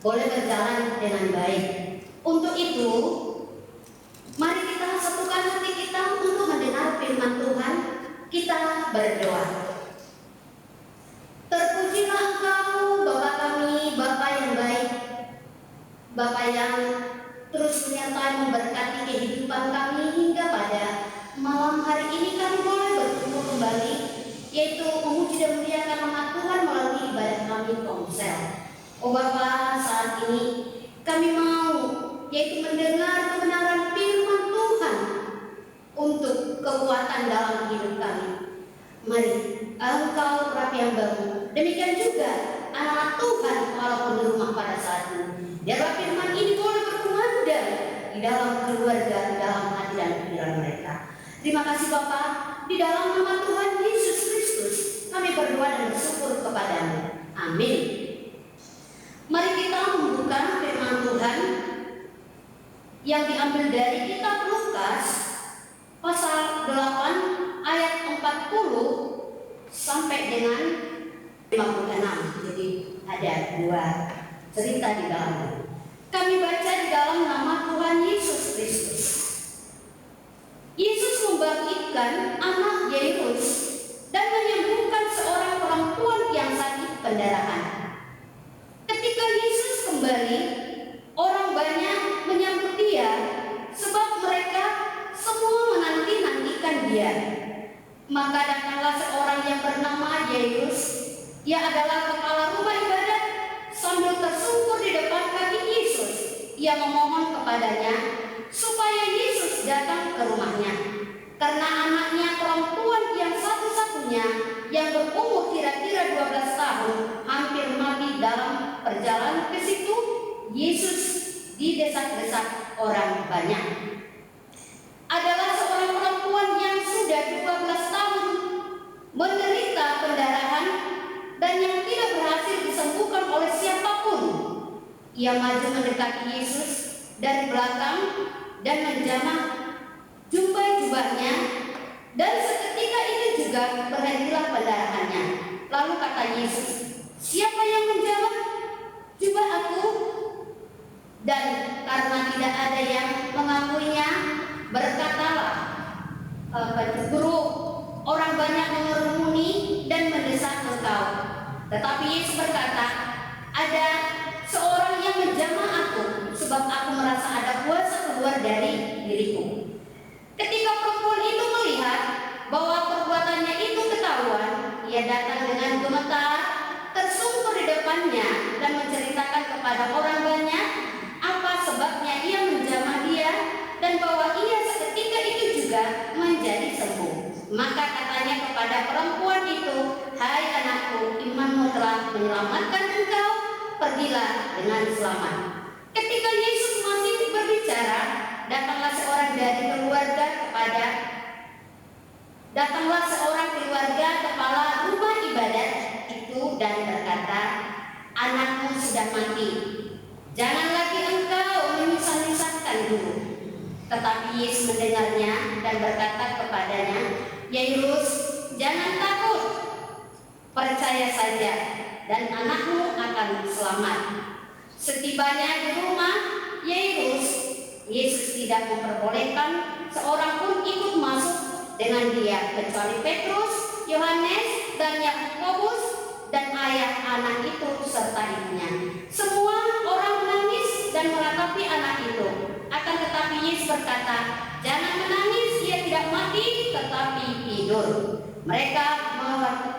boleh berjalan dengan baik. Untuk itu, mari kita satukan hati kita untuk mendengar firman Tuhan. Kita berdoa. Terpujilah Engkau, Bapa kami, Bapa yang baik, Bapa yang terus menyertai memberkati kehidupan kami hingga pada malam hari ini kami boleh bertemu kembali, yaitu memuji dan memuliakan nama Tuhan melalui ibadah kami Komsel. Oh Bapa, saat ini kami mau yaitu mendengar kebenaran firman Tuhan untuk kekuatan dalam hidup kami. Mari Engkau urapi yang baru. Demikian juga anak Tuhan walaupun di rumah pada saat ini. Biarlah firman ini boleh berkumandang di dalam keluarga, di dalam hati dan pikiran mereka. Terima kasih Bapa, di dalam nama Tuhan Yesus Kristus kami berdoa dan bersyukur kepadamu. Amin. Mari kita membuka firman Tuhan yang diambil dari kitab Lukas pasal 8 ayat 40 sampai dengan 56. Jadi ada dua cerita di dalamnya. Kami baca di dalam nama Tuhan Yesus Kristus. Yesus membangkitkan anak Yairus dan menyembuhkan seorang perempuan yang sakit pendarahan. Ketika Yesus kembali, orang banyak menyambut dia sebab mereka semua menanti-nantikan dia. Maka datanglah seorang yang bernama Yairus. Ia adalah kepala rumah ibadat. Sambil tersungkur di depan kaki Yesus, ia memohon kepadanya supaya Yesus datang ke rumahnya, karena anaknya perempuan yang satu-satunya yang berumur kira-kira 12 tahun hampir mati dalam perjalanan ke situ. Yesus didesak-desak orang banyak. Adalah seorang perempuan yang sudah 12 tahun menderita pendarahan dan yang tidak berhasil disembuhkan oleh siapapun. Ia maju mendekati Yesus dari belakang dan menjamah jubah-jubahnya, dan seketika itu juga berhentilah pendarahannya. Lalu kata Yesus, "Siapa yang menjamah jubah aku?" Dan karena tidak ada yang mengakuinya, berkatalah Guru, orang banyak mengerumuni dan mendesak engkau. Tetapi Yesus berkata, "Ada seorang yang menjamah aku, sebab aku merasa ada kuasa keluar dari diriku." Ketika perempuan itu melihat bahwa perbuatannya itu ketahuan, ia datang dengan gemetar, tersungkur di depannya dan menceritakan kepada orang banyak apa sebabnya ia menjamah dia dan bahwa ia seketika itu juga menjadi sembuh. Maka katanya kepada perempuan itu, "Hai anakku, imanmu telah menyelamatkan engkau, pergilah dengan selamat." Ketika Yesus masih berbicara, datanglah seorang keluarga kepala rumah ibadat itu dan berkata, "Anakmu sudah mati, jangan lagi engkau menyusah-nyusahkan guru." Tetapi Yesus mendengarnya dan berkata kepadanya, "Yairus, jangan takut, percaya saja dan anakmu akan selamat." Setibanya di rumah Yairus, Yesus tidak memperbolehkan seorang pun ikut masuk dengan dia kecuali Petrus, Yohanes, dan Yakobus dan ayah anak itu serta ibunya. Semua orang menangis dan meratapi anak itu. Akan tetapi Yesus berkata, "Jangan menangis, ia tidak mati tetapi tidur." Mereka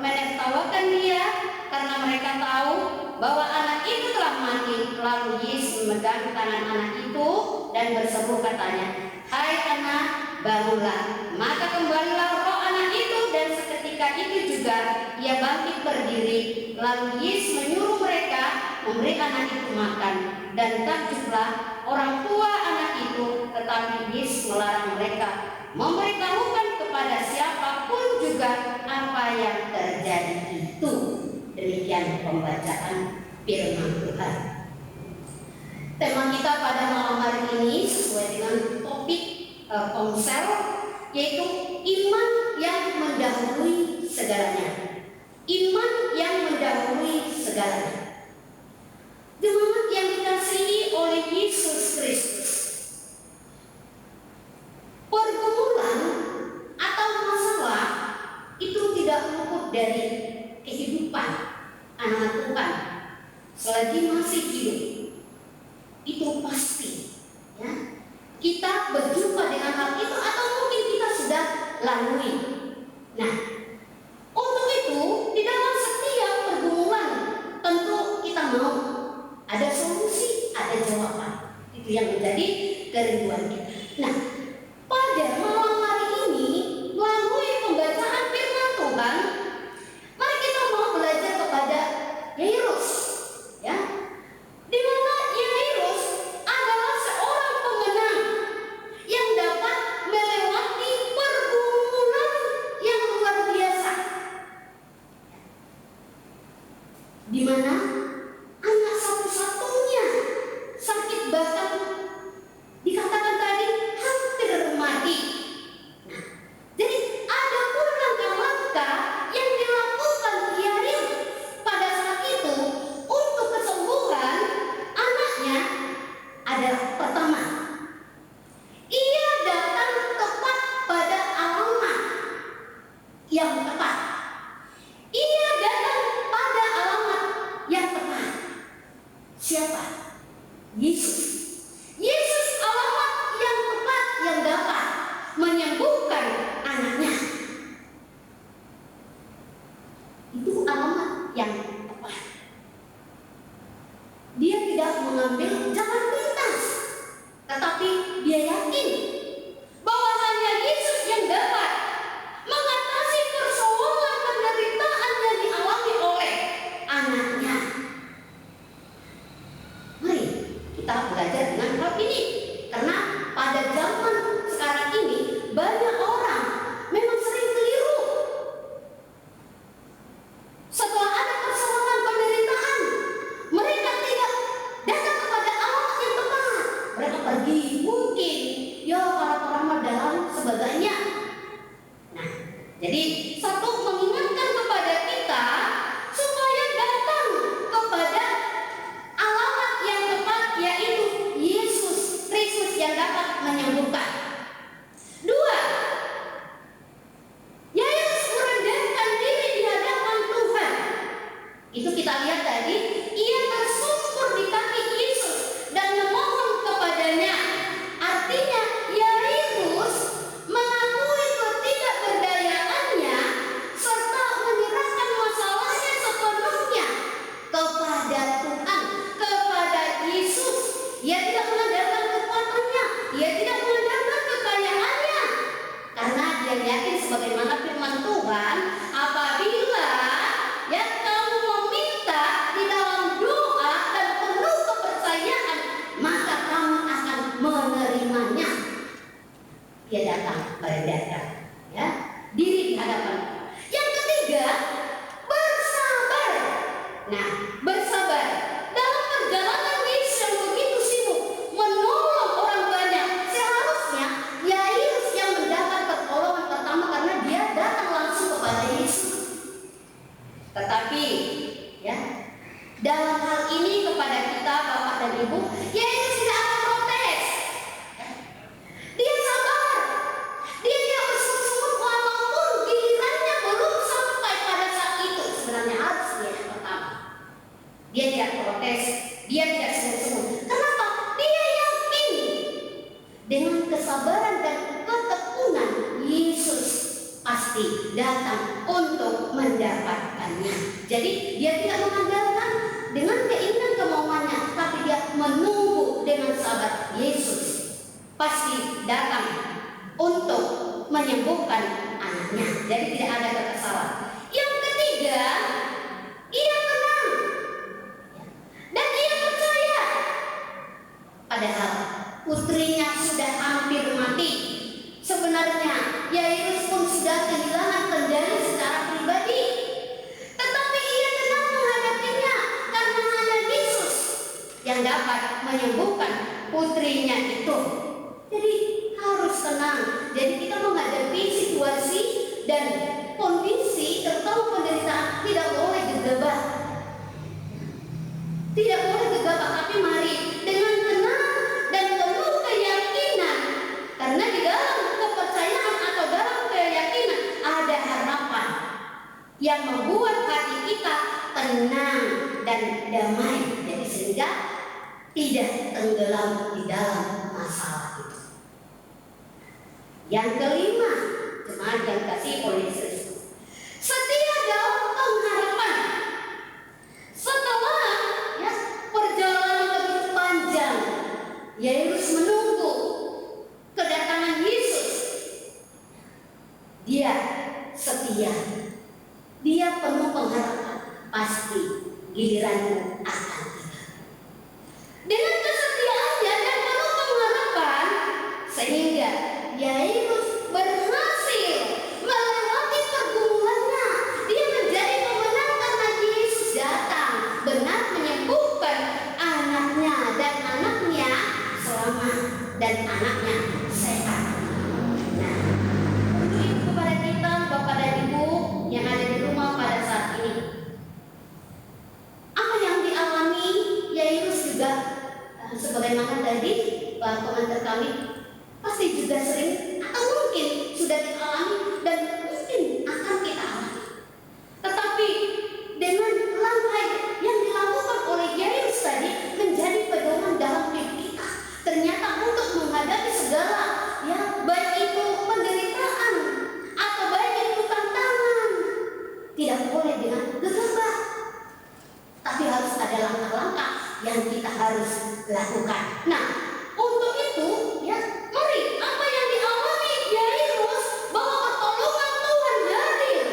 menertawakan dia karena mereka tahu bahwa anak itu telah mati. Lalu Yesus memegang tangan anak itu dan berseru katanya, "Hai anak, bangunlah." Maka kembalilah roh anak itu dan seketika itu juga ia bangkit berdiri. Lalu Yesus menyuruh mereka memberi anak itu makan, dan takjublah orang tua anak itu. Tetapi Yesus melarang mereka memberitahukan kepada siapapun juga apa yang terjadi itu. Demikian pembacaan firman Tuhan. Tema kita pada malam hari ini sesuai dengan topik Komsel, yaitu iman yang mendahului segalanya. Iman yang mendahului segalanya. Jemaat yang yang menjadi kerinduan kita. Nah, pada malam hari ini melalui pembacaan firman Tuhan, mari kita mau belajar kepada Yairus, ya, di mana Yairus adalah seorang pemenang yang dapat melewati pergumulan yang luar biasa, di mana anak satu-satunya sakit, bahkan dikatakan tadi hampir mati. Nah, jadi ada pun langkah-langkah yang dilakukan Yairus pada saat itu untuk kesembuhan anaknya. Adalah pertama, ia datang tepat pada alamat yang tepat. Ia datang pada alamat yang tepat. Siapa? Yesus. Yesus alamat yang tepat yang dapat menyembuhkan anaknya. Itu alamat yang tepat. Dia tidak mengambil jalan pintas, tetapi dia yakin bahwa hanya Yesus yang dapat mengatasi persoalan penderitaan yang dialami oleh anaknya. Mari kita belajar dengan hal ini, karena pada zaman sekarang ini banyak orang memang sering keliru. Setelah ada persoalan penderitaan, mereka tidak datang kepada alamat yang tepat. Mereka pergi mungkin ya para peramal dan sebagainya. Nah, jadi satu mengingatkan kepada kita supaya datang kepada alamat yang tepat, yaitu Yesus Kristus yang dapat menyembuhkan. Dua, Yairus merendahkan diri di hadapan Tuhan. Itu kita lihat tadi, ia tersungkur di kaki Yesus dan memohon kepadanya. Artinya Yairus mengakui ketidakberdayaannya serta menyerahkan masalahnya sepenuhnya kepada Tuhan, kepada Yesus. Ia tidak mengandalkan kekuatannya, ia tidak mengandalkan kekayaannya, karena dia yakin sebagaimana firman Tuhan, apabila ya kamu meminta di dalam doa dan penuh kepercayaan, maka kamu akan menerimanya. Dia datang merendahkan ya diri di hadapan. Yang ketiga, bersabar. Nah, bersabar dalam perjalanan Yesus yang begitu sibuk menolong orang banyak. Seharusnya Yairus yang mendapat pertolongan pertama karena dia datang langsung kepada Yesus. Tetapi ya, dalam hal ini kepada kita Bapak dan Ibu, Yairus tidak akan protes. Dia sabar. Dia tidak bersungut-sungut walaupun gilirannya belum sampai pada saat itu. Sebenarnya harus dia yang pertama. Dia tidak protes, dia tidak sungut-sungut. Kenapa? Dia yakin dengan kesabaran dan ketekunan Yesus pasti datang untuk mendapatkannya. Jadi dia tidak mengandalkan dengan keinginan kemauannya, tapi dia menunggu dengan sabar. Yesus pasti datang untuk menyembuhkan anaknya. Jadi tidak ada kekesalan. Yang ketiga, ia tenang dan ia percaya. Padahal putrinya sudah hampir mati. Sebenarnya Yairus pun sudah kehilangan kendali secara pribadi, tetapi ia tenang menghadapinya karena hanya Yesus yang dapat menyembuhkan putrinya itu. Jadi harus tenang. Jadi kita menghadapi situasi dan kondisi terutama penderitaan tidak boleh gegabah. Tidak boleh gegabah, tapi mari dengan tenang dan penuh keyakinan, karena di dalam kepercayaan atau dalam keyakinan ada harapan yang membuat hati kita tenang dan damai. Jadi sehingga tidak tenggelam di dalam masalah itu. Yang kelima, jemaat yang kasih oleh Yesus, setia dalam pengharapan. Setelah ya perjalanan begitu panjang, Yairus menunggu kedatangan Yesus. Dia setia, dia penuh pengharapan, pasti giliranmu akan tiba. Dengan kesetiaannya dan penuh pengharapan, sehingga Yairus berhasil melewati pergumulannya. Dia menjadi pemenang karena Yesus datang, benar menyembuhkan anaknya, dan anaknya selamat, dan anaknya sehat. Nah, untuk itu kepada kita, Bapak dan Ibu yang ada di rumah pada saat ini, apa yang dialami Yairus juga sebagaimana tadi pengantar kami pasti juga sering atau mungkin sudah dialami dan mungkin akan kita alami. Tetapi dengan langkah yang dilakukan oleh Yairus tadi menjadi pedoman dalam hidup kita. Ternyata untuk menghadapi segala, ya, baik itu penderitaan atau baik itu tantangan, tidak boleh dengan gegabah, tapi harus ada langkah-langkah yang kita harus lakukan. Nah, untuk itu, ya, mari apa yang dialami Yairus, bahwa pertolongan Tuhan hadir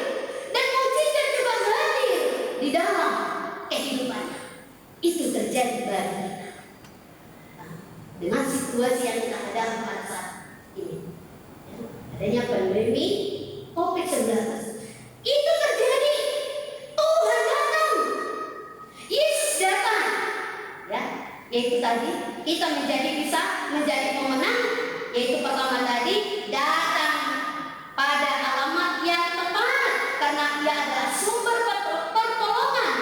dan mukjizat juga hadir di dalam kehidupannya. Itu terjadi bagi kita. Nah, dengan situasi yang kita hadapi pada saat ini, ya, adanya pandemi COVID-19, itu terjadi. Tuhan datang, Yesus datang, ya, yaitu tadi kita bisa menjadi pemenang, yaitu pertama tadi datang pada alamat yang tepat, karena Ia adalah sumber pertolongan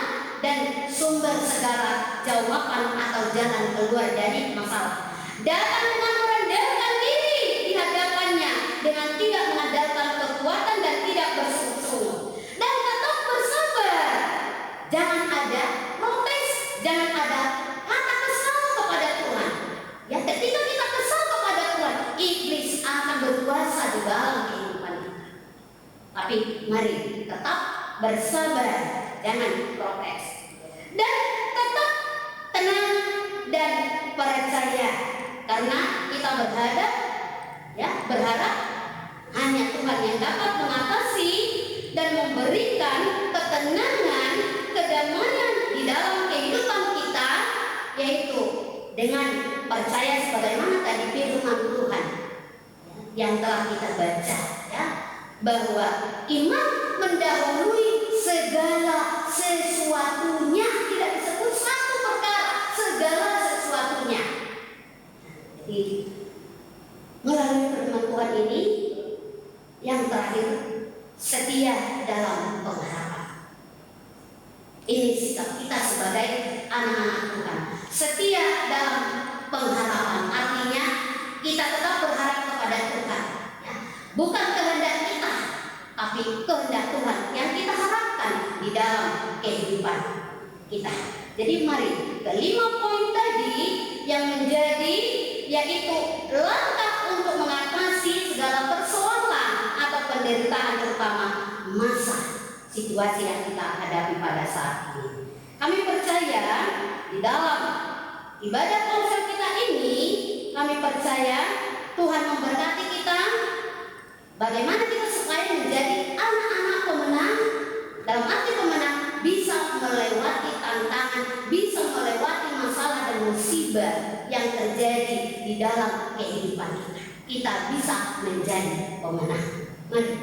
dan sumber segala jawaban atau jalan keluar dari masalah. Datang dengan merendahkan diri di hadapannya, dengan tidak mengandalkan kekuatan dan tidak bersungut-sungut, dan tetap bersabar. Jangan ada protes, jangan ada kata kesal kepada Tuhan. Ya, ketika kita kesal kepada Tuhan, iblis akan berkuasa di dalam kehidupan kita. Tapi mari tetap bersabar, jangan protes, dan tetap tenang dan percaya, karena kita berharap hanya Tuhan yang dapat mengatasi dan memberikan ketenangan, kedamaian di dalam kehidupan kita, yaitu dengan percaya sebagaimana tadi firman Tuhan, ya, yang telah kita baca, ya, bahwa iman mendahului segala sesuatunya. Tidak disebut satu perkara, segala sesuatunya. Jadi melalui firman Tuhan ini, yang terakhir, setia dalam pengharapan. Ini sikap kita sebagai anak-anak Tuhan. Setia dalam pengharapan artinya kita tetap berharap kepada Tuhan, ya. Bukan kehendak kita, tapi kehendak Tuhan yang kita harapkan di dalam kehidupan kita. Jadi mari, kelima poin tadi yang menjadi, yaitu langkah untuk mengatasi segala persoalan atau penderitaan, terutama masa situasi yang kita hadapi pada saat ini. Kami percaya di dalam ibadah ponsel kita ini, kami percaya Tuhan memberkati kita. Bagaimana kita supaya menjadi anak-anak pemenang, dalam arti pemenang, bisa melewati tantangan, bisa melewati masalah dan musibah yang terjadi di dalam kehidupan kita. Kita bisa menjadi pemenang. Mari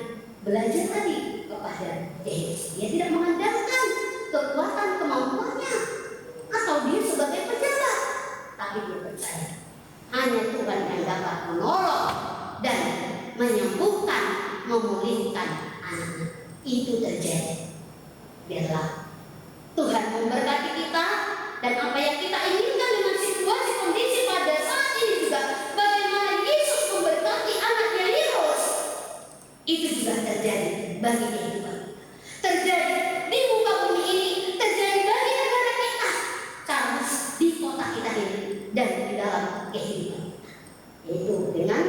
belajar tadi kepada Yesus. Dia tidak mengandalkan kekuatan kemampuannya atau dia sebagai pejabat, tapi dia percaya hanya Tuhan yang dapat menolong dan menyembuhkan, memulihkan anaknya. Itu terjadi. Biarlah Tuhan memberkati kita, dan apa yang kita inginkan dengan situasi kondisi pada saat ini juga, bagaimana Yesus memberkati anaknya Yairus, itu juga terjadi bagi kehidupan kita. Terjadi di muka bumi ini, terjadi bagi negara kita, terus di kota kita ini, dan di dalam kehidupan kita, yaitu dengan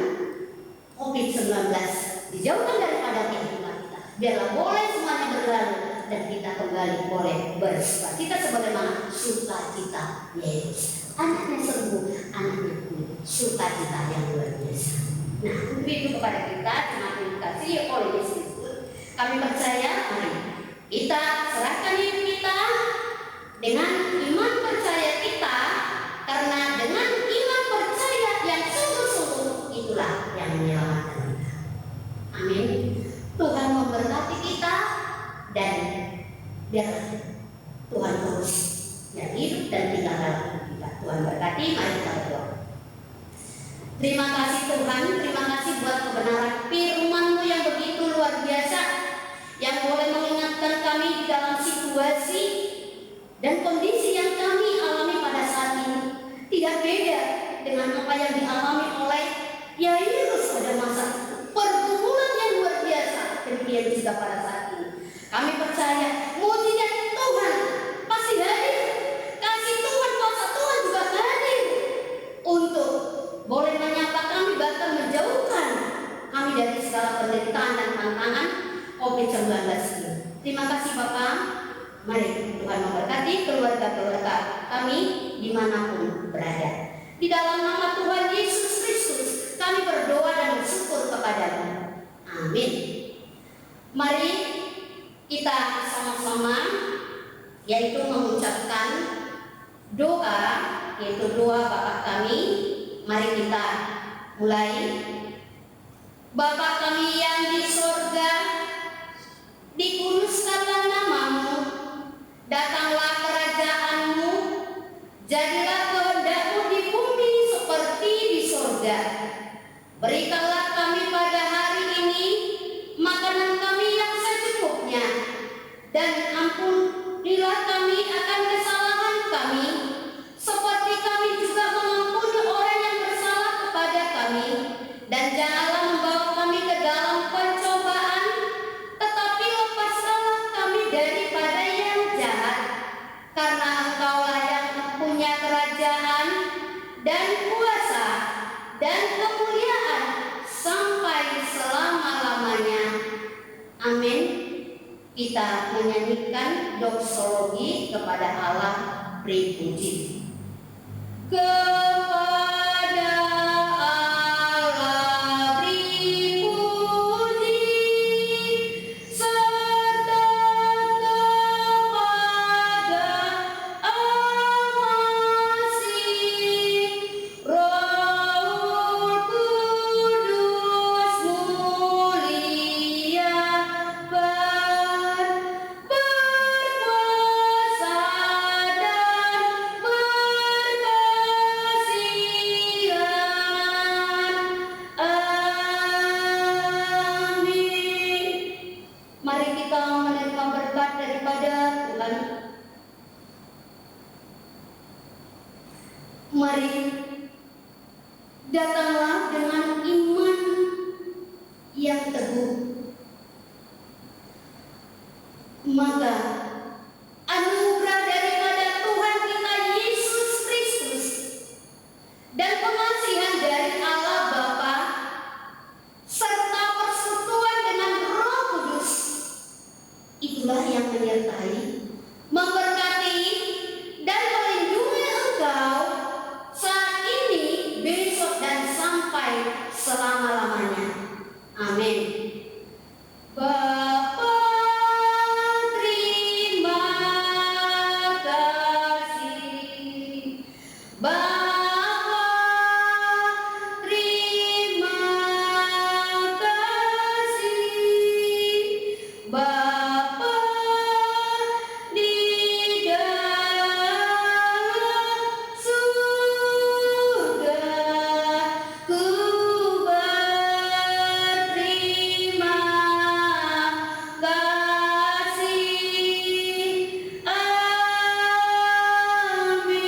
COVID-19 dijauhkan daripada kehidupan kita. Biarlah boleh semuanya berlalu dan kita kembali boleh bersukacita sebagaimana sukacita Yesus. Anaknya sembuh, anaknya pulih. hidup itu kepada kita cuma dikasih oleh Yesus. Kami percaya, mari kita serahkan hidup kita dengan iman percaya kita, karena dengan iman percaya yang sungguh-sungguh itulah yang menyelamatkan kita. Amin. Tuhan memberkati kita dan biar Tuhan terus yang hidup dan tinggal dalam kita. Tuhan berkati, mari kita berdoa. Terima kasih Tuhan, terima kasih buat kebenaran firman-Mu yang begitu luar biasa, yang boleh mengingatkan kami di dalam situasi dan kondisi yang kami alami pada saat ini. Tidak beda dengan apa yang dialami oleh Yairus pada masa itu. Pergumulan yang luar biasa demikian juga pada saat ini. Kami percaya mukjizat Tuhan pasti hadir. Kasih Tuhan, kuasa Tuhan juga hadir untuk boleh menyapa kami, bahkan menjauhkan kami dari segala penderitaan dan tantangan COVID-19 ini. Terima kasih Bapak. Mari Tuhan memberkati keluarga-keluarga kami dimanapun berada. Di dalam nama Tuhan Yesus Kristus kami berdoa dan bersyukur kepada-Mu. Amin. Mari kita sama-sama yaitu mengucapkan doa, yaitu doa Bapa kami. Mari kita mulai. Bapa kami yang di surga, dikuduskanlah nama-Mu, datanglah kerajaan-Mu, jadilah kehendak-Mu di bumi seperti di surga. Berikanlah kami pada hari ini makanan kami yang secukupnya, dan ampunilah kami akan kesalahan kami, seperti kami juga mengampuni orang yang bersalah kepada kami. Dan janganlah membawa kami ke dalam pencobaan, tetapi lepaskanlah kami daripada yang jahat. Karena Engkaulah yang punya kerajaan dan kuasa dan kemuliaan sampai selama-lamanya. Amin. Kita menyanyikan doksologi kepada Allah Tripuji. Kepada Allah Tripuji, serta kepada Al-Masih, Roh Kudus mulia berkuasa dan berkasihan. Amin. Mari kita menerima berkat daripada Tuhan. Mari datanglah dengan iman yang teguh, maka anugerah daripada Tuhan kita Yesus Kristus dan pengasihan dari Allah Bapa serta persekutuan dengan Roh Kudus itulah yang menyertai, memberkati dan melindungi engkau saat ini, besok dan sampai selama-lamanya. Amin. Bapa, terima kasih. Bapa, terima kasih. Bapa di dalam surga, ku berterima kasih. Amin.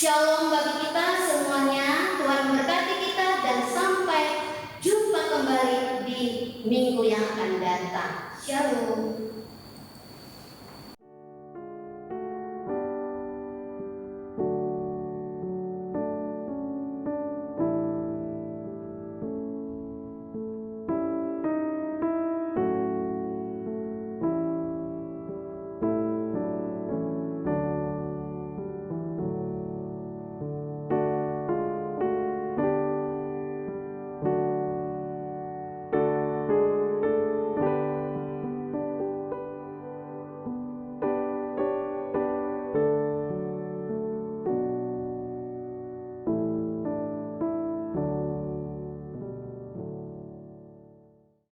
Shalom bagi kita semuanya. Tuhan memberkati kita dan sampai jumpa kembali di minggu yang akan datang. Shalom.